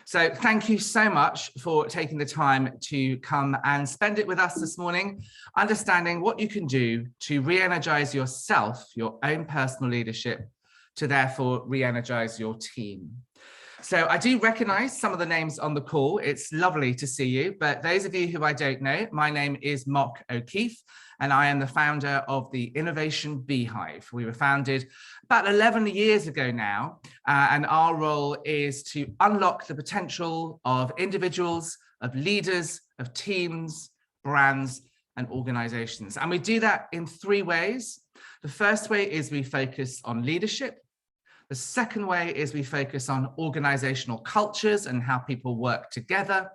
So thank you so much for taking the time to come and spend it with us this morning, understanding what you can do to re-energize yourself, your own personal leadership, to therefore re-energize your team. So I do recognize some of the names on the call. It's lovely to see you, but those of you who I don't know, my name is Mark O'Keefe, and I am the founder of the Innovation Beehive. We were founded about 11 years ago now, and our role is to unlock the potential of individuals, of leaders, of teams, brands, and organizations. And we do that in three ways. The first way is we focus on leadership. The second way is we focus on organizational cultures and how people work together.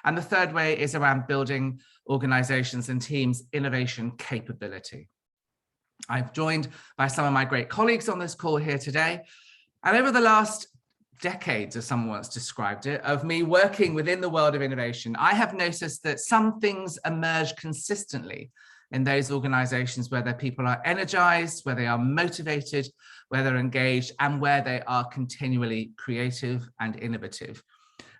And the third way is around building organizations and teams' innovation capability. I'm joined by some of my great colleagues on this call here today. And over the last decades, as someone once described it, of me working within the world of innovation, I have noticed that some things emerge consistently in those organizations where their people are energized, where they are motivated, where they're engaged, and where they are continually creative and innovative.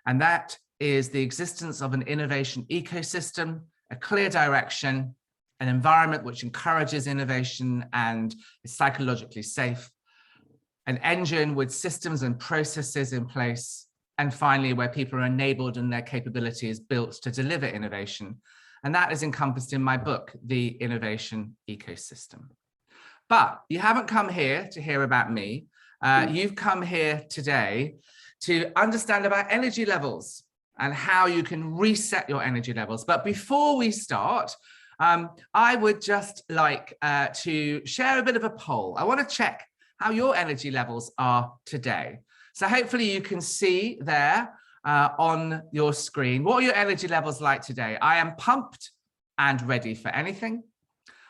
And that is the existence of an innovation ecosystem, a clear direction, an environment which encourages innovation and is psychologically safe, an engine with systems and processes in place, and finally, where people are enabled and their capability is built to deliver innovation. And that is encompassed in my book, The Innovation Ecosystem. But you haven't come here to hear about me. You've come here today to understand about energy levels and how you can reset your energy levels. But before we start, I would just like to share a bit of a poll. I want to check how your energy levels are today. So hopefully you can see there on your screen, what are your energy levels like today? I am pumped and ready for anything.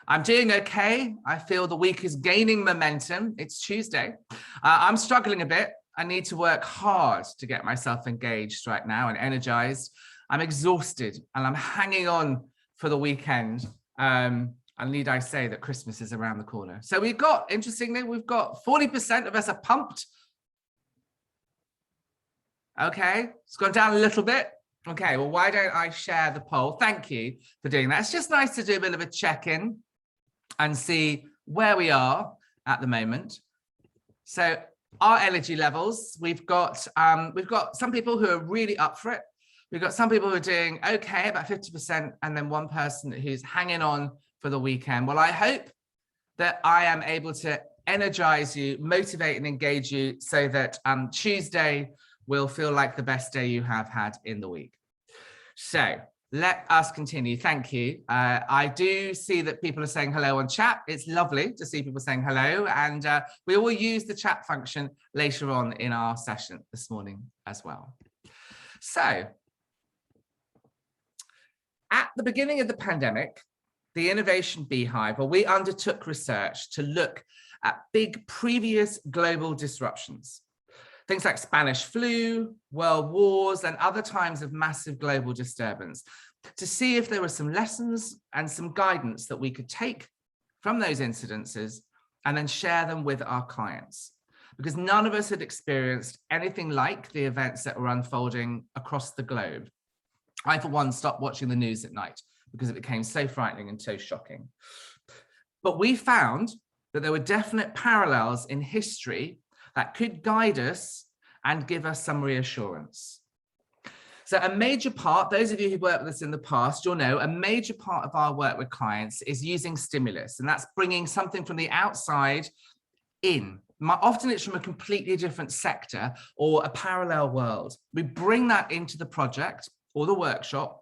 I'm doing okay. I feel the week is gaining momentum. It's Tuesday. I'm struggling a bit. I need to work hard to get myself engaged right now and energized. I'm exhausted and I'm hanging on for the weekend. And need I say that Christmas is around the corner. So we've got, interestingly, we've got 40% of us are pumped. Okay, it's gone down a little bit. Okay, well, why don't I share the poll? Thank you for doing that. It's just nice to do a bit of a check-in and see where we are at the moment. So our energy levels, we've got some people who are really up for it. We've got some people who are doing okay, about 50%, and then one person who's hanging on for the weekend. Well, I hope that I am able to energize you, motivate and engage you so that Tuesday will feel like the best day you have had in the week. So let us continue. Thank you. I do see that people are saying hello on chat. It's lovely to see people saying hello. And we will use the chat function later on in our session this morning as well. So at the beginning of the pandemic, the Innovation Beehive, well, we undertook research to look at big previous global disruptions. Things like Spanish flu, world wars, and other times of massive global disturbance, to see if there were some lessons and some guidance that we could take from those incidences and then share them with our clients. Because none of us had experienced anything like the events that were unfolding across the globe. I, for one, stopped watching the news at night because it became so frightening and so shocking. But we found that there were definite parallels in history that could guide us and give us some reassurance. So a major part, those of you who've worked with us in the past, you'll know a major part of our work with clients is using stimulus, and that's bringing something from the outside in. Often it's from a completely different sector or a parallel world. We bring that into the project or the workshop,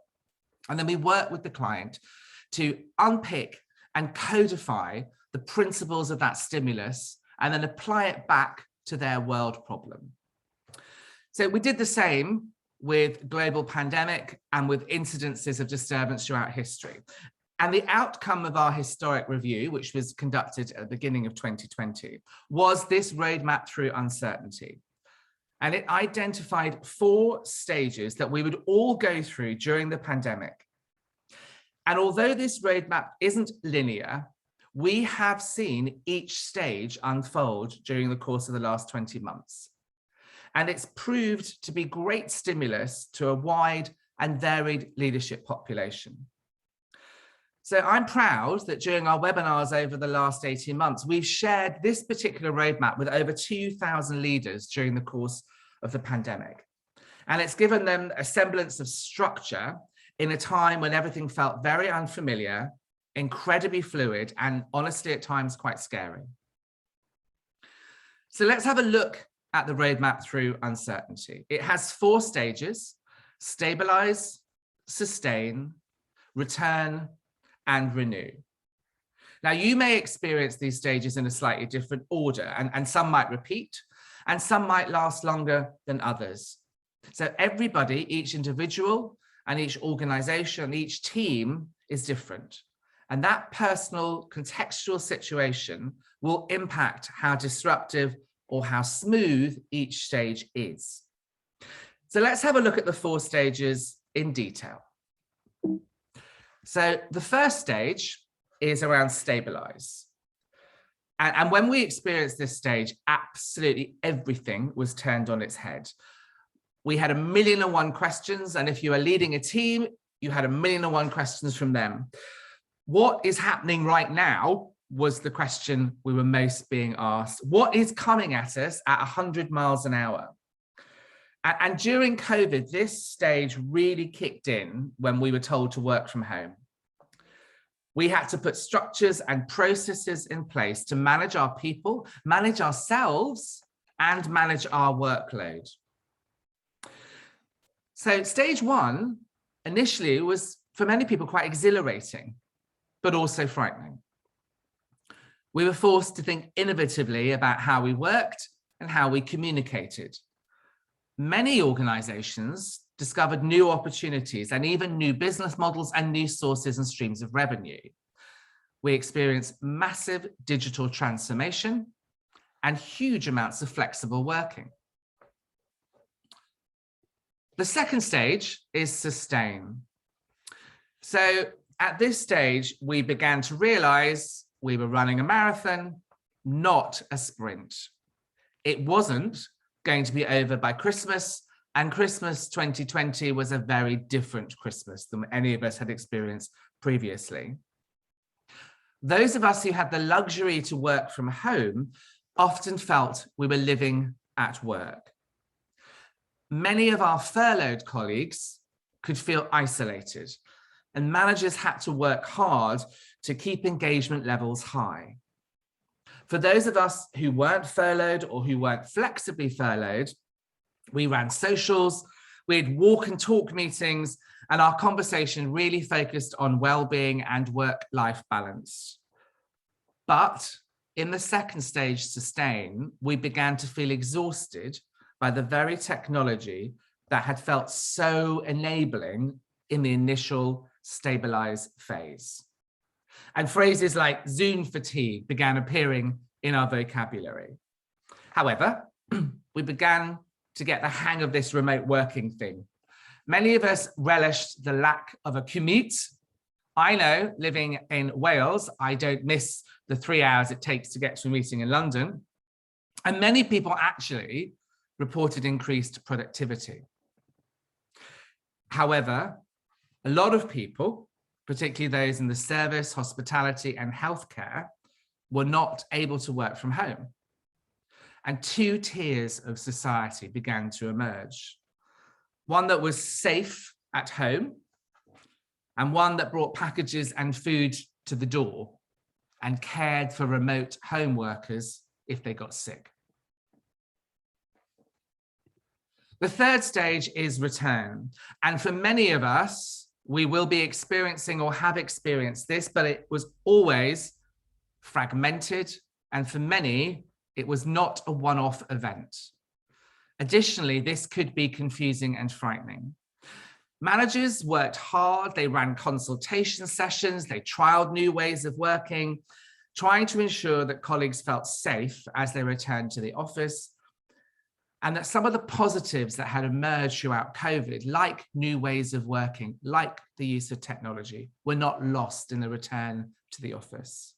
and then we work with the client to unpick and codify the principles of that stimulus and then apply it back to their world problem. So we did the same with global pandemic and with incidences of disturbance throughout history. And the outcome of our historic review, which was conducted at the beginning of 2020, was this roadmap through uncertainty. And it identified 4 stages that we would all go through during the pandemic. And although this roadmap isn't linear, we have seen each stage unfold during the course of the last 20 months. And it's proved to be great stimulus to a wide and varied leadership population. So I'm proud that during our webinars over the last 18 months, we've shared this particular roadmap with over 2,000 leaders during the course of the pandemic. And it's given them a semblance of structure in a time when everything felt very unfamiliar, incredibly fluid, and honestly at times quite scary. So let's have a look at the roadmap through uncertainty. It has 4 stages: stabilize, sustain, return, and renew. Now, you may experience these stages in a slightly different order, and some might repeat, and some might last longer than others. So everybody, each individual, and each organization, each team is different. And that personal contextual situation will impact how disruptive or how smooth each stage is. So let's have a look at the 4 stages in detail. So the first stage is around stabilize. And when we experienced this stage, absolutely everything was turned on its head. We had 1,000,001 questions, and if you are leading a team, you had 1,000,001 questions from them. What is happening right now was the question we were most being asked. What is coming at us at 100 miles an hour? And during COVID, this stage really kicked in when we were told to work from home. We had to put structures and processes in place to manage our people, manage ourselves, and manage our workload. So stage 1 initially was, for many people, quite exhilarating, but also frightening. We were forced to think innovatively about how we worked and how we communicated. Many organizations discovered new opportunities and even new business models and new sources and streams of revenue. We experienced massive digital transformation and huge amounts of flexible working. The second stage is sustain. So at this stage, we began to realize we were running a marathon, not a sprint. It wasn't going to be over by Christmas, and Christmas 2020 was a very different Christmas than any of us had experienced previously. Those of us who had the luxury to work from home often felt we were living at work. Many of our furloughed colleagues could feel isolated, and managers had to work hard to keep engagement levels high. For those of us who weren't furloughed or who weren't flexibly furloughed, we ran socials, we had walk and talk meetings, and our conversation really focused on well-being and work-life balance. But in the second stage, sustain, we began to feel exhausted by the very technology that had felt so enabling in the initial stabilize phase. And phrases like Zoom fatigue began appearing in our vocabulary. However, we began to get the hang of this remote working thing. Many of us relished the lack of a commute. I know, living in Wales, I don't miss the 3 hours it takes to get to a meeting in London. And many people actually reported increased productivity. However, a lot of people, particularly those in the service, hospitality, and healthcare, were not able to work from home. And 2 tiers of society began to emerge. One that was safe at home, and one that brought packages and food to the door and cared for remote home workers if they got sick. The third stage is return. And for many of us, we will be experiencing or have experienced this, but it was always fragmented. And for many, it was not a one-off event. Additionally, this could be confusing and frightening. Managers worked hard, they ran consultation sessions, they trialed new ways of working, trying to ensure that colleagues felt safe as they returned to the office, and that some of the positives that had emerged throughout COVID, like new ways of working, like the use of technology, were not lost in the return to the office.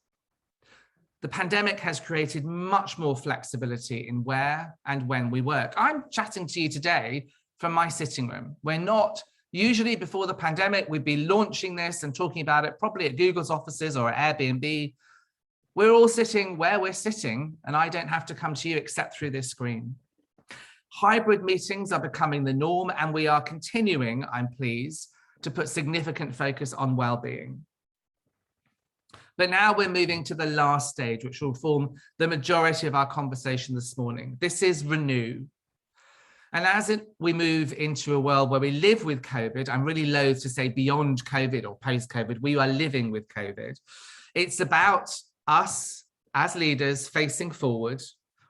The pandemic has created much more flexibility in where and when we work. I'm chatting to you today from my sitting room. We're not, usually before the pandemic, we'd be launching this and talking about it probably at Google's offices or at Airbnb. We're all sitting where we're sitting, and I don't have to come to you except through this screen. Hybrid meetings are becoming the norm, and we are continuing, I'm pleased, to put significant focus on well-being. But now we're moving to the last stage, which will form the majority of our conversation this morning. This is renew. And as we move into a world where we live with COVID, I'm really loath to say beyond COVID or post-COVID, we are living with COVID. It's about us as leaders facing forward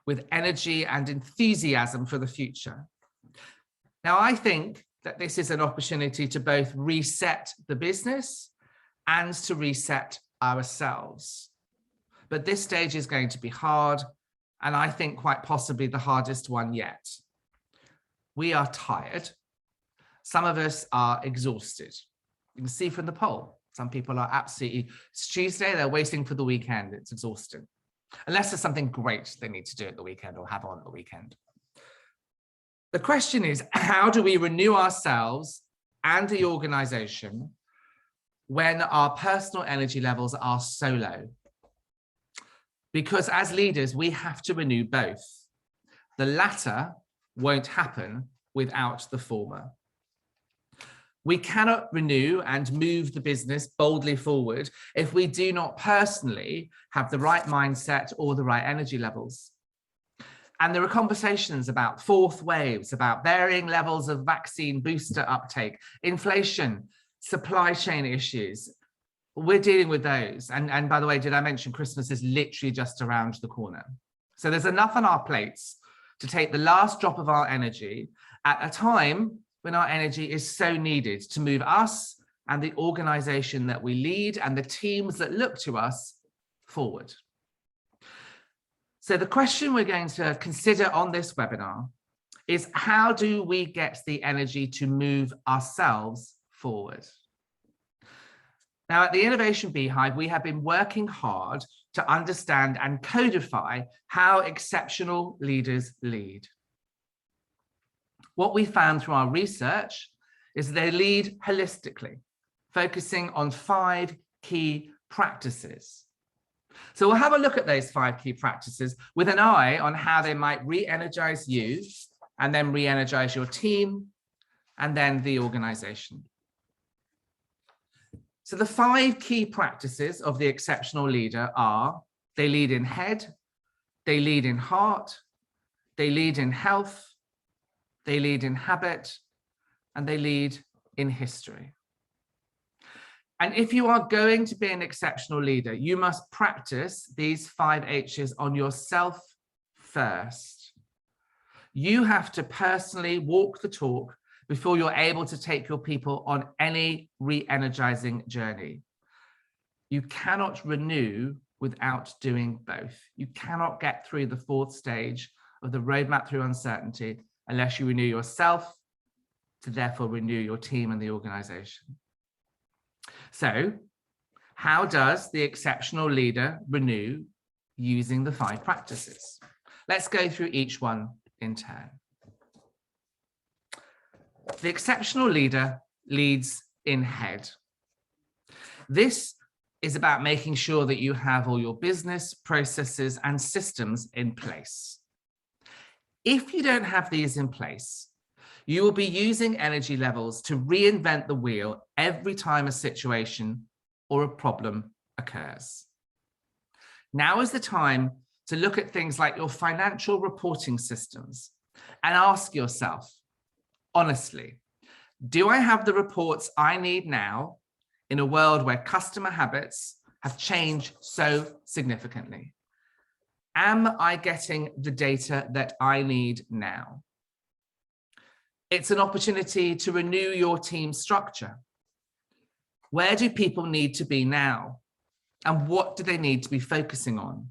with energy and enthusiasm for the future. Now, I think that this is an opportunity to both reset the business and to reset ourselves. But this stage is going to be hard, and I think quite possibly the hardest one yet. We are tired. Some of us are exhausted. You can see from the poll, some people are absolutely, it's Tuesday, they're waiting for the weekend. It's exhausting. Unless there's something great they need to do at the weekend or have on at the weekend. The question is, how do we renew ourselves and the organization when our personal energy levels are so low? Because as leaders, we have to renew both. The latter won't happen without the former. We cannot renew and move the business boldly forward if we do not personally have the right mindset or the right energy levels. And there are conversations about fourth waves, about varying levels of vaccine booster uptake, inflation, supply chain issues. We're dealing with those. And by the way, did I mention Christmas is literally just around the corner? So there's enough on our plates to take the last drop of our energy at a time when our energy is so needed to move us and the organization that we lead and the teams that look to us forward. So the question we're going to consider on this webinar is, how do we get the energy to move ourselves forward? Now, at the Innovation Beehive, we have been working hard to understand and codify how exceptional leaders lead. What we found through our research is they lead holistically, focusing on 5 key practices. So we'll have a look at those 5 key practices with an eye on how they might re-energize you, and then re-energize your team, and then the organization. So the 5 key practices of the exceptional leader are: they lead in head, they lead in heart, they lead in health, they lead in habit, and they lead in history. And if you are going to be an exceptional leader, you must practice these 5 H's on yourself first. You have to personally walk the talk before you're able to take your people on any re-energizing journey. You cannot renew without doing both. You cannot get through the 4th stage of the roadmap through uncertainty unless you renew yourself, to therefore renew your team and the organization. So, how does the exceptional leader renew using the 5 practices? Let's go through each one in turn. The exceptional leader leads in head. This is about making sure that you have all your business, processes, and systems in place. If you don't have these in place, you will be using energy levels to reinvent the wheel every time a situation or a problem occurs. Now is the time to look at things like your financial reporting systems and ask yourself, honestly, do I have the reports I need now in a world where customer habits have changed so significantly? Am I getting the data that I need now? It's an opportunity to renew your team structure. Where do people need to be now? And what do they need to be focusing on?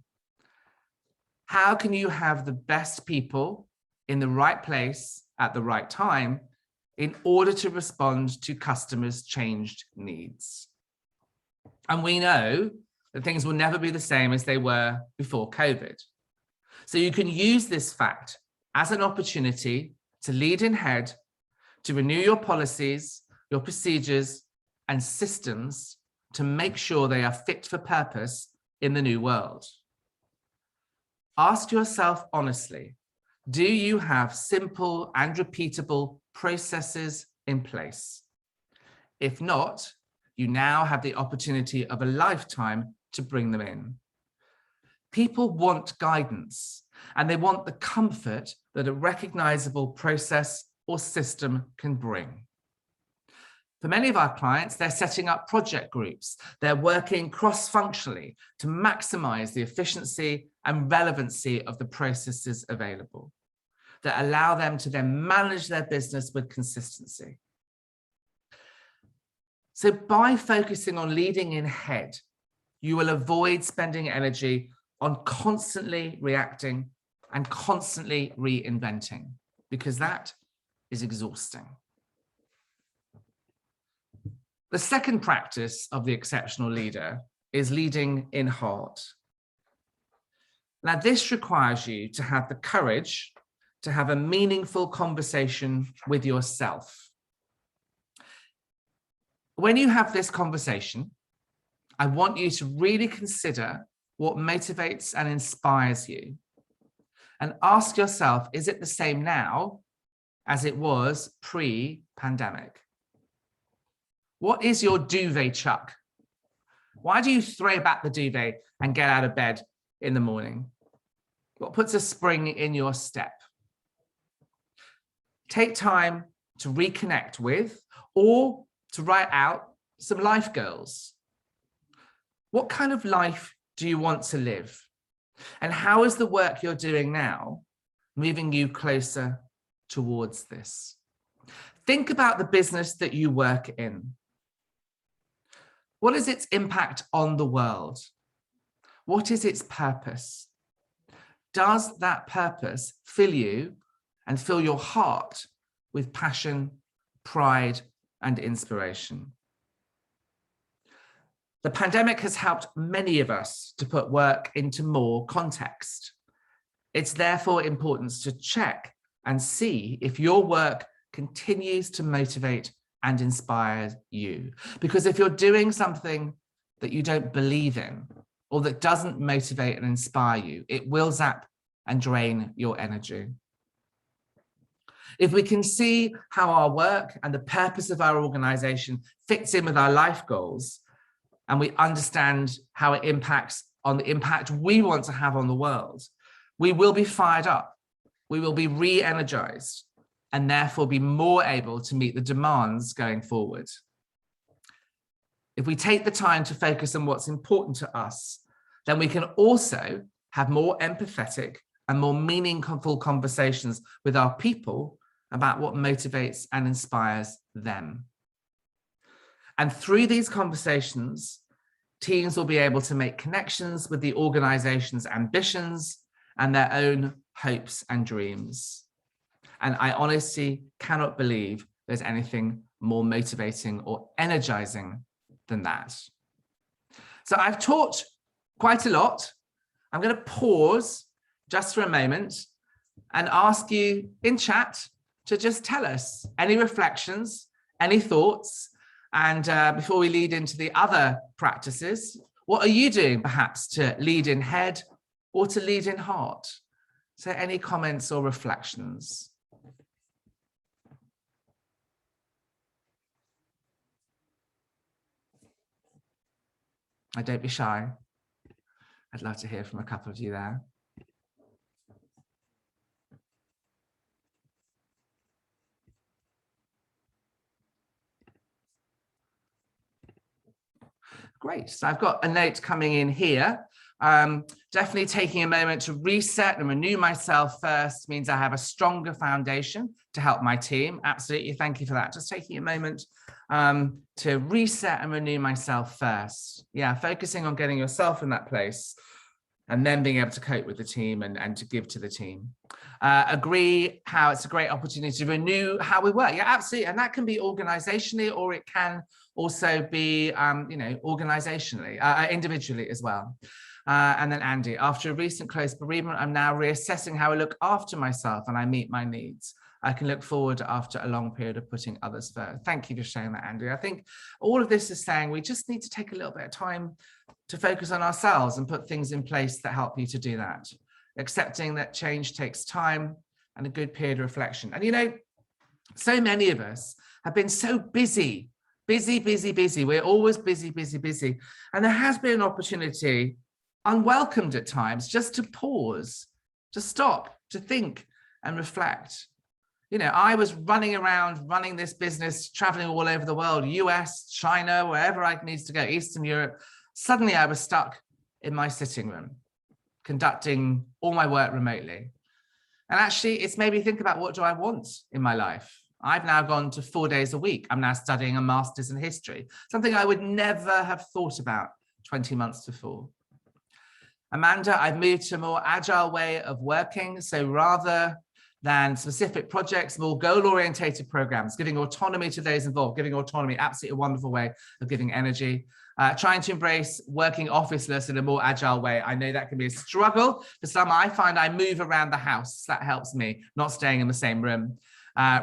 How can you have the best people in the right place at the right time in order to respond to customers' changed needs? And we know that things will never be the same as they were before COVID. So you can use this fact as an opportunity to lead in head, to renew your policies, your procedures, and systems to make sure they are fit for purpose in the new world. Ask yourself honestly, do you have simple and repeatable processes in place? If not, you now have the opportunity of a lifetime to bring them in. People want guidance, and they want the comfort that a recognizable process or system can bring. For many of our clients, they're setting up project groups. They're working cross-functionally to maximize the efficiency and relevancy of the processes available that allow them to then manage their business with consistency. So by focusing on leading in head, you will avoid spending energy on constantly reacting and constantly reinventing, because that is exhausting. The second practice of the exceptional leader is leading in heart. Now, this requires you to have the courage to have a meaningful conversation with yourself. When you have this conversation, I want you to really consider what motivates and inspires you, and ask yourself, is it the same now as it was pre-pandemic? What is your duvet chuck? Why do you throw back the duvet and get out of bed in the morning? What puts a spring in your step? Take time to reconnect with, or to write out some life goals. What kind of life do you want to live? And how is the work you're doing now moving you closer towards this? Think about the business that you work in. What is its impact on the world? What is its purpose? Does that purpose fill you and fill your heart with passion, pride, and inspiration? The pandemic has helped many of us to put work into more context. It's therefore important to check and see if your work continues to motivate and inspire you. Because if you're doing something that you don't believe in, or that doesn't motivate and inspire you, it will zap and drain your energy. If we can see how our work and the purpose of our organization fits in with our life goals, and we understand how it impacts on the impact we want to have on the world, we will be fired up, we will be re-energized, and therefore be more able to meet the demands going forward. If we take the time to focus on what's important to us, then we can also have more empathetic and more meaningful conversations with our people about what motivates and inspires them. And through these conversations, teams will be able to make connections with the organization's ambitions and their own hopes and dreams. And I honestly cannot believe there's anything more motivating or energizing than that. So I've talked quite a lot. I'm going to pause just for a moment and ask you in chat to just tell us any reflections, any thoughts, and before we lead into the other practices, what are you doing perhaps to lead in head or to lead in heart? So any comments or reflections? Don't be shy. I'd love to hear from a couple of you there. Great. So I've got a note coming in here. Definitely taking a moment to reset and renew myself first means I have a stronger foundation to help my team. Absolutely. Thank you for that. Just taking a moment to reset and renew myself first. Yeah, focusing on getting yourself in that place and then being able to cope with the team and to give to the team. Agree how it's a great opportunity to renew how we work. Yeah, absolutely. And that can be organizationally, or it can also be, organizationally, individually as well. And then Andy, after a recent close bereavement, I'm now reassessing how I look after myself and I meet my needs. I can look forward after a long period of putting others first. Thank you for sharing that, Andy. I think all of this is saying we just need to take a little bit of time to focus on ourselves and put things in place that help you to do that. Accepting that change takes time and a good period of reflection. And so many of us have been so busy. We're always busy. And there has been an opportunity, unwelcomed at times, just to pause, to stop, to think and reflect. I was running around, running this business, traveling all over the world, US, China, wherever I needed to go, Eastern Europe. Suddenly I was stuck in my sitting room, conducting all my work remotely. And actually, it's made me think about, what do I want in my life? I've now gone to 4 days a week. I'm now studying a master's in history, something I would never have thought about 20 months before. Amanda, I've moved to a more agile way of working. So rather than specific projects, more goal-orientated programs, giving autonomy to those involved, giving autonomy, absolutely a wonderful way of giving energy. Trying to embrace working officeless in a more agile way. I know that can be a struggle for some. I find I move around the house. That helps me, not staying in the same room.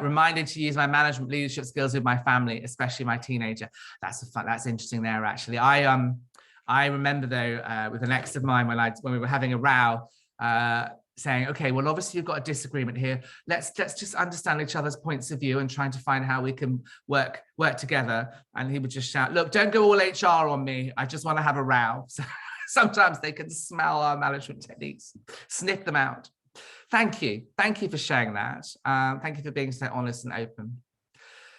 Reminded to use my management leadership skills with my family, especially my teenager. That's interesting there, actually. I remember though, with an ex of mine, when we were having a row, saying, okay, well, obviously you've got a disagreement here. Let's just understand each other's points of view and trying to find how we can work together. And he would just shout, look, don't go all HR on me. I just want to have a row. So sometimes they can smell our management techniques, sniff them out. Thank you. Thank you for sharing that. Thank you for being so honest and open.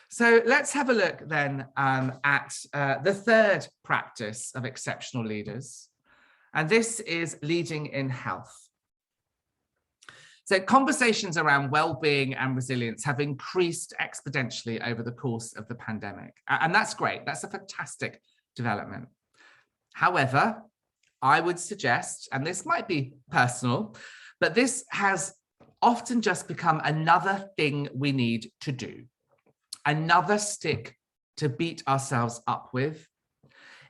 So let's have a look then at the third practice of exceptional leaders. And this is leading in health. So conversations around well-being and resilience have increased exponentially over the course of the pandemic. And that's great. That's a fantastic development. However, I would suggest, and this might be personal, but this has often just become another thing we need to do, another stick to beat ourselves up with.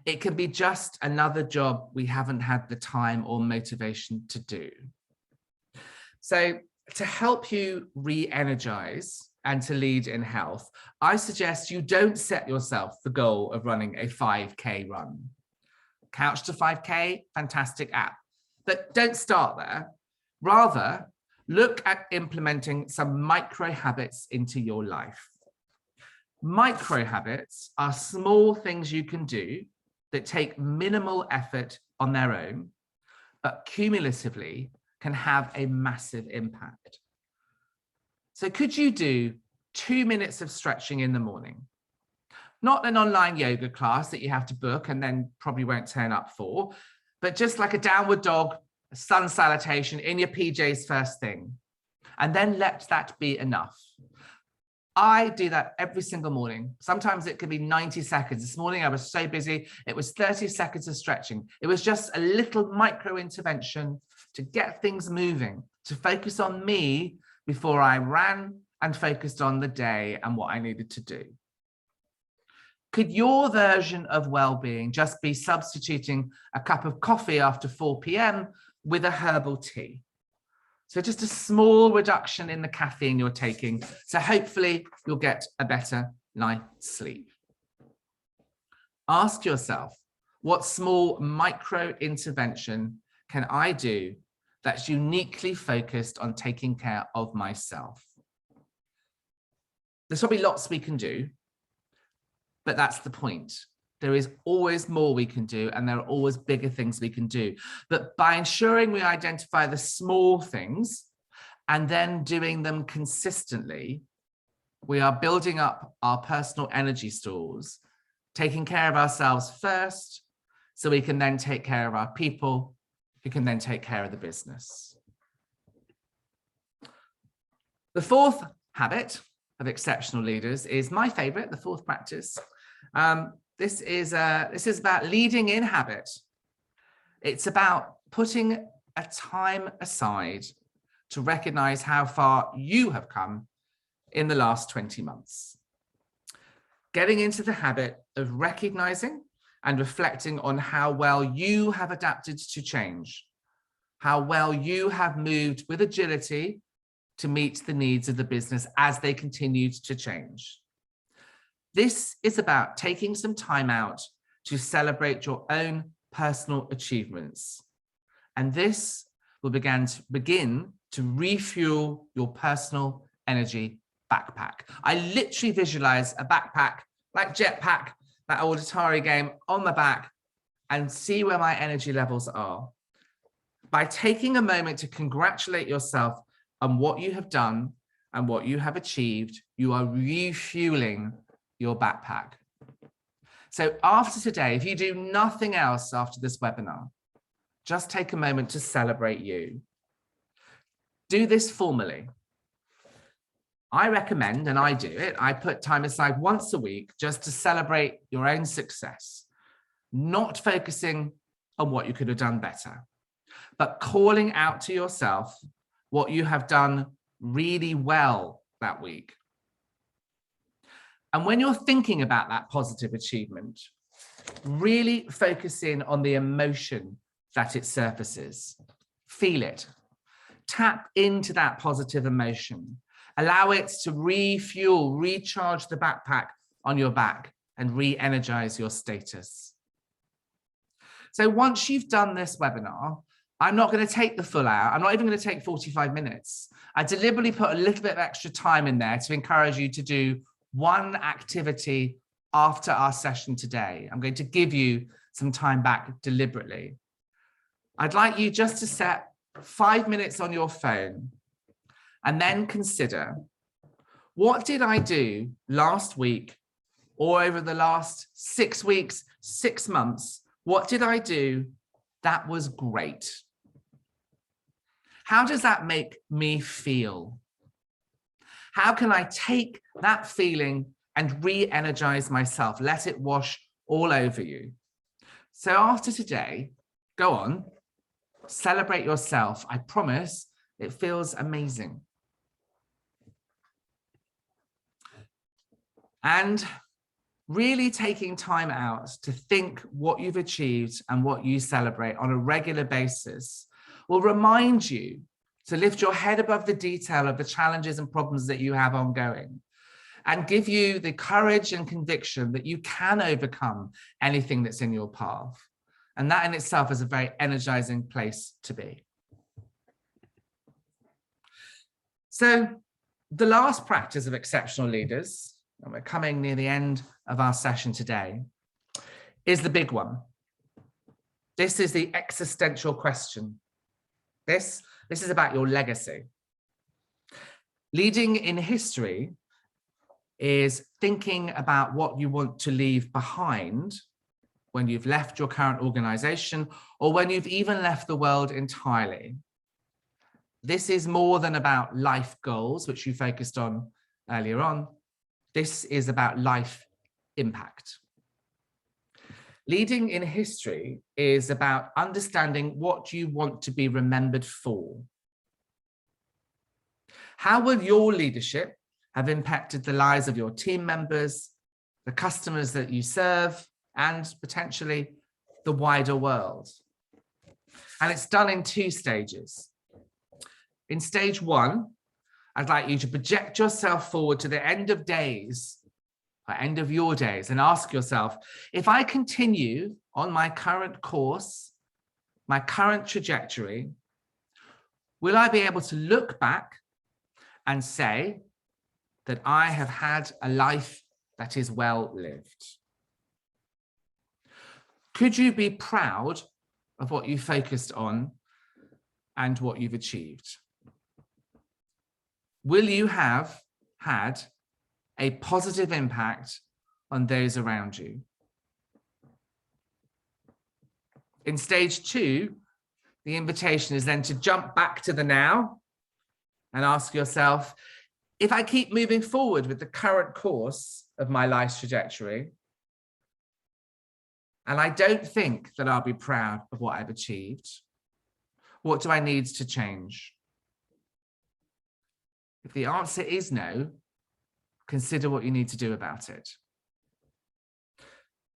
It can be just another job we haven't had the time or motivation to do. So to help you re-energize and to lead in health, I suggest you don't set yourself the goal of running a 5K run. Couch to 5K, fantastic app, but don't start there. Rather, look at implementing some micro habits into your life. Micro habits are small things you can do that take minimal effort on their own, but cumulatively can have a massive impact. So could you do 2 minutes of stretching in the morning? Not an online yoga class that you have to book and then probably won't turn up for, but just like a downward dog, a sun salutation in your PJs first thing. And then let that be enough. I do that every single morning. Sometimes it can be 90 seconds. This morning I was so busy, it was 30 seconds of stretching. It was just a little micro intervention to get things moving, to focus on me before I ran and focused on the day and what I needed to do. Could your version of well-being just be substituting a cup of coffee after 4 p.m. with a herbal tea? So just a small reduction in the caffeine you're taking. So hopefully you'll get a better night's sleep. Ask yourself, what small micro intervention can I do that's uniquely focused on taking care of myself? There's probably lots we can do, but that's the point. There is always more we can do, and there are always bigger things we can do. But by ensuring we identify the small things and then doing them consistently, we are building up our personal energy stores, taking care of ourselves first, so we can then take care of our people, who can then take care of the business. The fourth habit of exceptional leaders is my favorite, the fourth practice. This is about leading in habit. It's about putting a time aside to recognize how far you have come in the last 20 months. Getting into the habit of recognizing and reflecting on how well you have adapted to change, how well you have moved with agility to meet the needs of the business as they continued to change. This is about taking some time out to celebrate your own personal achievements. And this will begin to refuel your personal energy backpack. I literally visualize a backpack like Jetpack, that old Atari game, on my back and see where my energy levels are. By taking a moment to congratulate yourself on what you have done and what you have achieved, you are refueling your backpack. So after today, if you do nothing else after this webinar, just take a moment to celebrate you. Do this formally. I recommend, and I do it, I put time aside once a week just to celebrate your own success, not focusing on what you could have done better, but calling out to yourself what you have done really well that week. And when you're thinking about that positive achievement, really focus in on the emotion that it surfaces. Feel it. Tap into that positive emotion. Allow it to refuel, recharge the backpack on your back and re-energize your status. So once you've done this webinar, I'm not going to take the full hour. I'm not even going to take 45 minutes. I deliberately put a little bit of extra time in there to encourage you to do one activity after our session today. I'm going to give you some time back deliberately. I'd like you just to set 5 minutes on your phone and then consider, what did I do last week or over the last 6 weeks, 6 months? What did I do that was great? How does that make me feel? How can I take that feeling and re-energize myself? Let it wash all over you. So after today, go on, celebrate yourself. I promise it feels amazing. And really taking time out to think what you've achieved and what you celebrate on a regular basis will remind you to lift your head above the detail of the challenges and problems that you have ongoing and give you the courage and conviction that you can overcome anything that's in your path. And that in itself is a very energizing place to be. So the last practice of exceptional leaders, and we're coming near the end of our session today, is the big one. This is the existential question. This is about your legacy. Leading in history is thinking about what you want to leave behind when you've left your current organization or when you've even left the world entirely. This is more than about life goals, which you focused on earlier on. This is about life impact. Leading in history is about understanding what you want to be remembered for. How will your leadership have impacted the lives of your team members, the customers that you serve, and potentially the wider world? And it's done in 2 stages. In stage 1, I'd like you to project yourself forward to the end of days, or end of your days, and ask yourself, if I continue on my current course, my current trajectory, will I be able to look back and say that I have had a life that is well lived? Could you be proud of what you focused on and what you've achieved? Will you have had a positive impact on those around you? In stage 2, the invitation is then to jump back to the now and ask yourself, if I keep moving forward with the current course of my life's trajectory, and I don't think that I'll be proud of what I've achieved, What do I need to change? If the answer is no, consider what you need to do about it.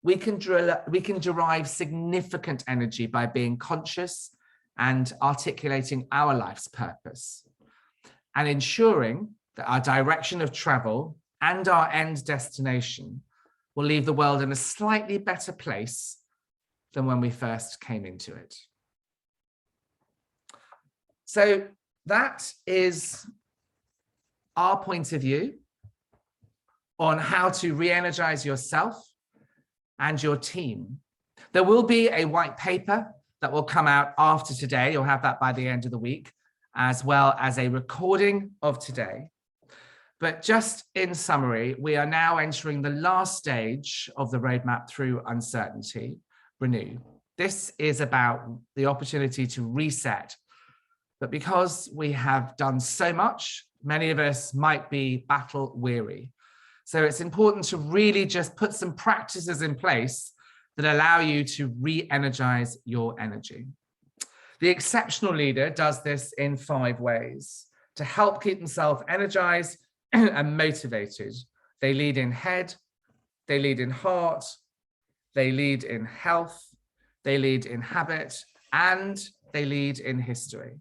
We can derive significant energy by being conscious and articulating our life's purpose and ensuring that our direction of travel and our end destination will leave the world in a slightly better place than when we first came into it. So that is our point of view on how to re-energize yourself and your team. There will be a white paper that will come out after today. You'll have that by the end of the week, as well as a recording of today. But just in summary, we are now entering the last stage of the roadmap through uncertainty, renew. This is about the opportunity to reset. But because we have done so much, many of us might be battle weary. So it's important to really just put some practices in place that allow you to re-energize your energy. The exceptional leader does this in 5 ways to help keep themselves energized and motivated. They lead in head, they lead in heart, they lead in health, they lead in habit, and they lead in history.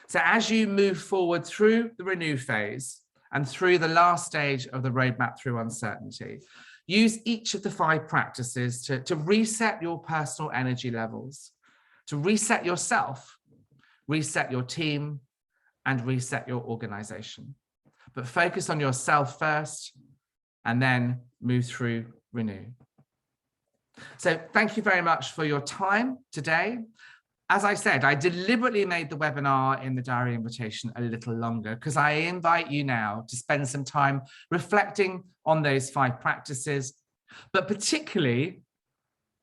So as you move forward through the renew phase and through the last stage of the roadmap through uncertainty, use each of the 5 practices to reset your personal energy levels, to reset yourself, reset your team, and reset your organization. But focus on yourself first and then move through renew. So thank you very much for your time today. As I said, I deliberately made the webinar in the diary invitation a little longer because I invite you now to spend some time reflecting on those 5 practices, but particularly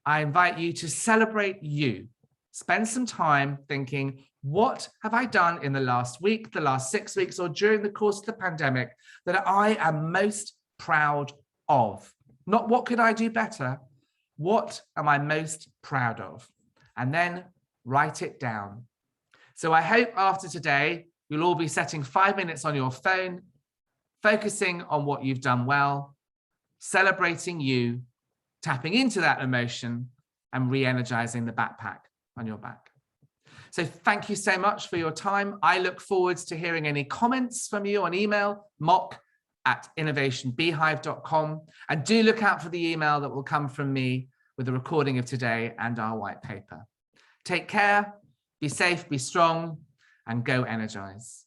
I invite you to celebrate you. Spend some time thinking, what have I done in the last week, the last 6 weeks, or during the course of the pandemic that I am most proud of? Not what could I do better? What am I most proud of? And then write it down. So I hope after today, you'll all be setting 5 minutes on your phone, focusing on what you've done well, celebrating you, tapping into that emotion, and re-energizing the backpack on your back. So thank you so much for your time. I look forward to hearing any comments from you on email, mock@innovationbeehive.com. And do look out for the email that will come from me with a recording of today and our white paper. Take care, be safe, be strong, and go energize.